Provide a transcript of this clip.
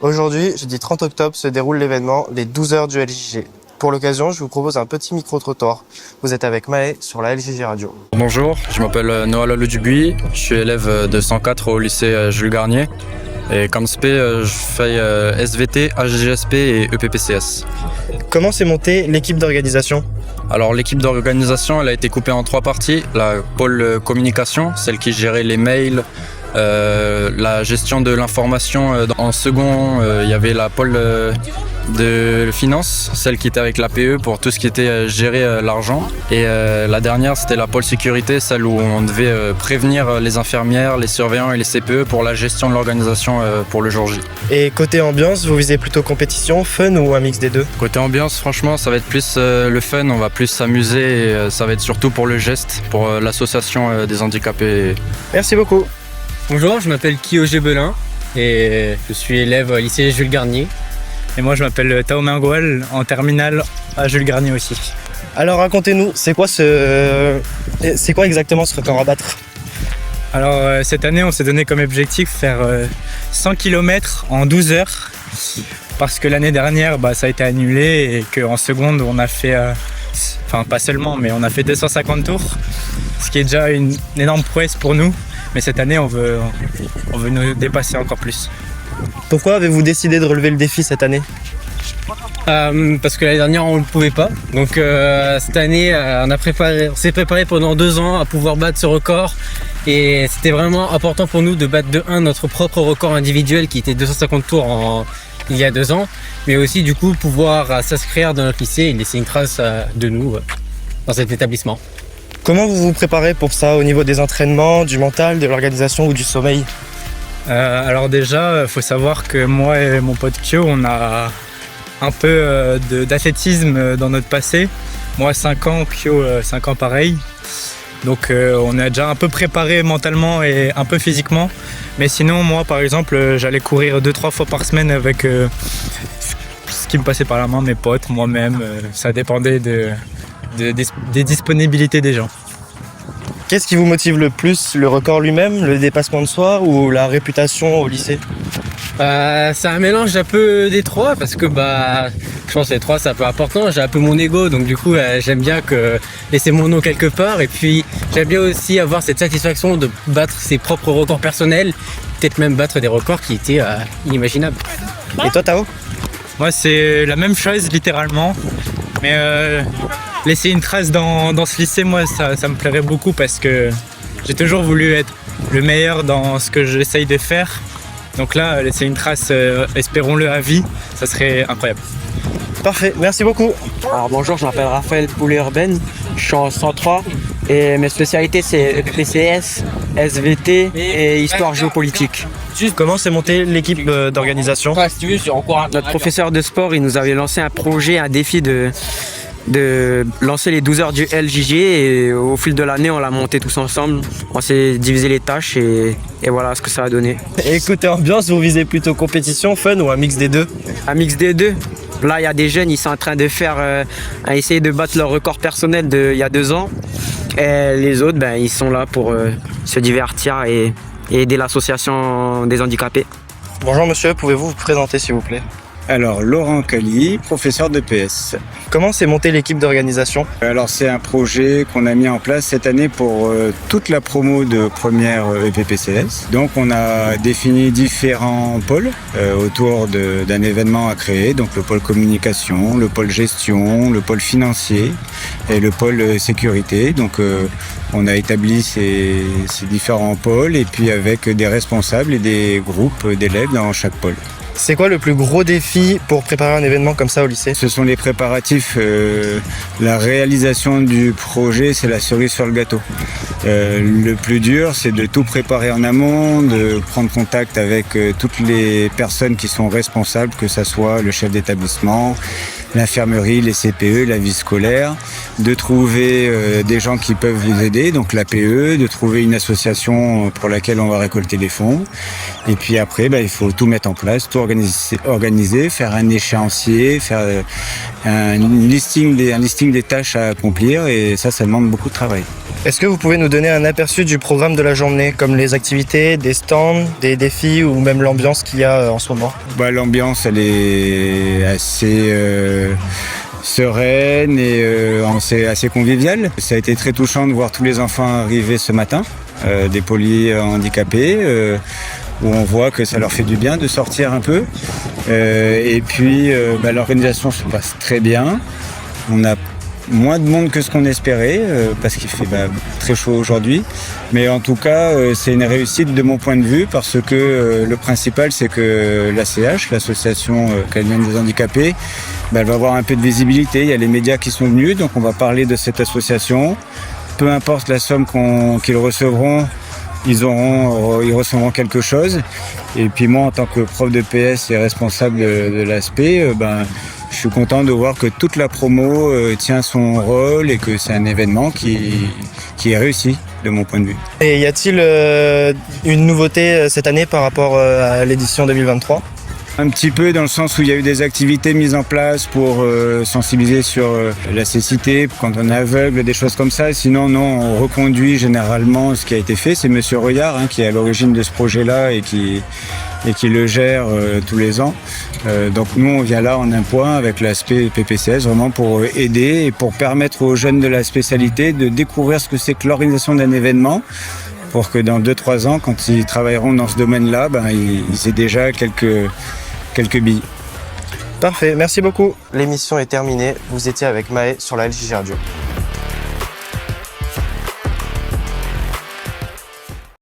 Aujourd'hui, jeudi 30 octobre, se déroule l'événement Les 12 heures du LJG. Pour l'occasion, je vous propose un petit micro-trottoir. Vous êtes avec Maë sur la LJG Radio. Bonjour, je m'appelle Noah Lalou-Dubuis, je suis élève de 104 au lycée Jules Garnier. Et comme spé, je fais SVT, HGSP et EPPCS. Comment s'est montée l'équipe d'organisation ? Alors l'équipe d'organisation, elle a été coupée en 3 parties. La pôle communication, celle qui gérait les mails, la gestion de l'information. En second, il y avait la pôle de finance, celle qui était avec la PE pour tout ce qui était gérer l'argent. Et la dernière, c'était la pôle sécurité, celle où on devait prévenir les infirmières, les surveillants et les CPE pour la gestion de l'organisation pour le jour J. Et côté ambiance, vous visez plutôt compétition, fun ou un mix des deux ? Côté ambiance, franchement, ça va être plus le fun, on va plus s'amuser et ça va être surtout pour le geste, pour l'association des handicapés. Merci beaucoup. Bonjour, je m'appelle Kyo Gebelin et je suis élève au lycée Jules Garnier. Et moi je m'appelle Tao Mingoual, en terminale à Jules Garnier aussi. Alors racontez-nous, c'est quoi exactement ce record à battre ? Alors cette année on s'est donné comme objectif faire 100 km en 12 heures. Parce que l'année dernière ça a été annulé et qu'en seconde on a fait, pas seulement, mais on a fait 250 tours. Ce qui est déjà une énorme prouesse pour nous. Mais cette année on veut nous dépasser encore plus. Pourquoi avez-vous décidé de relever le défi cette année ? Parce que l'année dernière on ne le pouvait pas. Donc cette année on s'est préparé pendant 2 ans à pouvoir battre ce record. Et c'était vraiment important pour nous de battre de 1 notre propre record individuel qui était 250 tours il y a 2 ans. Mais aussi du coup pouvoir s'inscrire dans notre lycée et laisser une trace de nous dans cet établissement. Comment vous vous préparez pour ça au niveau des entraînements, du mental, de l'organisation ou du sommeil ? Alors déjà, il faut savoir que moi et mon pote Kyo, on a un peu d'athlétisme dans notre passé. Moi 5 ans, Kyo 5 ans pareil. Donc on est déjà un peu préparé mentalement et un peu physiquement. Mais sinon moi par exemple, j'allais courir 2-3 fois par semaine avec ce qui me passait par la main, mes potes, moi-même. Ça dépendait des disponibilités des gens. Qu'est-ce qui vous motive le plus, le record lui-même, le dépassement de soi ou la réputation au lycée ? C'est un mélange un peu des trois parce que je pense que les trois c'est un peu important. J'ai un peu mon ego, donc du coup j'aime bien laisser mon nom quelque part, et puis j'aime bien aussi avoir cette satisfaction de battre ses propres records personnels, peut-être même battre des records qui étaient inimaginables. Et toi Tao ? Moi c'est la même chose littéralement, mais laisser une trace dans ce lycée, moi ça me plairait beaucoup parce que j'ai toujours voulu être le meilleur dans ce que j'essaye de faire. Donc là, laisser une trace, espérons-le à vie, ça serait incroyable. Parfait, merci beaucoup. Alors bonjour, je m'appelle Raphaël Poulet-Urbaine, je suis en 103 et mes spécialités c'est EPPCS, SVT et Histoire géopolitique. Comment s'est montée l'équipe d'organisation ? Notre professeur de sport, il nous avait lancé un projet, un défi de lancer les 12 heures du LJG, et au fil de l'année on l'a monté tous ensemble. On s'est divisé les tâches et voilà ce que ça a donné. Et côté ambiance, vous visez plutôt compétition, fun ou un mix des deux ? Un mix des deux. Là il y a des jeunes, ils sont en train de essayer de battre leur record personnel d'il y a 2 ans. Et les autres, ils sont là pour se divertir et aider l'association des handicapés. Bonjour monsieur, pouvez-vous vous présenter s'il vous plaît ? Alors, Laurent Cali, professeur de PS. Comment s'est montée l'équipe d'organisation ? Alors, c'est un projet qu'on a mis en place cette année pour toute la promo de première EPPCS. Donc, on a défini différents pôles autour d'un événement à créer. Donc, le pôle communication, le pôle gestion, le pôle financier et le pôle sécurité. Donc, on a établi ces différents pôles, et puis avec des responsables et des groupes d'élèves dans chaque pôle. C'est quoi le plus gros défi pour préparer un événement comme ça au lycée ? Ce sont les préparatifs. La réalisation du projet, c'est la cerise sur le gâteau. Le plus dur, c'est de tout préparer en amont, de prendre contact avec toutes les personnes qui sont responsables, que ce soit le chef d'établissement, l'infirmerie, les CPE, la vie scolaire, de trouver des gens qui peuvent vous aider, donc l'APE, de trouver une association pour laquelle on va récolter des fonds. Et puis après, il faut tout mettre en place, tout organiser, faire un échéancier, faire un listing des tâches à accomplir, et ça demande beaucoup de travail. Est-ce que vous pouvez nous donner un aperçu du programme de la journée, comme les activités, des stands, des défis ou même l'ambiance qu'il y a en ce moment? L'ambiance, elle est assez sereine et assez conviviale. Ça a été très touchant de voir tous les enfants arriver ce matin, des polyhandicapés, où on voit que ça leur fait du bien de sortir un peu. Et puis l'organisation se passe très bien. On a moins de monde que ce qu'on espérait parce qu'il fait très chaud aujourd'hui. Mais en tout cas, c'est une réussite de mon point de vue parce que le principal, c'est que l'ACH, l'association canadienne des handicapés, elle va avoir un peu de visibilité. Il y a les médias qui sont venus, donc on va parler de cette association. Peu importe la somme qu'ils recevront, ils recevront quelque chose. Et puis moi, en tant que prof de PS et responsable de l'aspect, je suis content de voir que toute la promo tient son rôle et que c'est un événement qui est réussi de mon point de vue. Et y a-t-il une nouveauté cette année par rapport à l'édition 2023? Un petit peu dans le sens où il y a eu des activités mises en place pour sensibiliser sur la cécité, quand on est aveugle, des choses comme ça. Sinon, non, on reconduit généralement ce qui a été fait. C'est Monsieur Royard qui est à l'origine de ce projet-là et qui le gère tous les ans. Donc nous, on vient là en un point avec l'aspect PPCS, vraiment pour aider et pour permettre aux jeunes de la spécialité de découvrir ce que c'est que l'organisation d'un événement, pour que dans 2-3 ans, quand ils travailleront dans ce domaine-là, ils aient déjà quelques billes. Parfait, merci beaucoup. L'émission est terminée. Vous étiez avec Maë sur la LJJ Radio.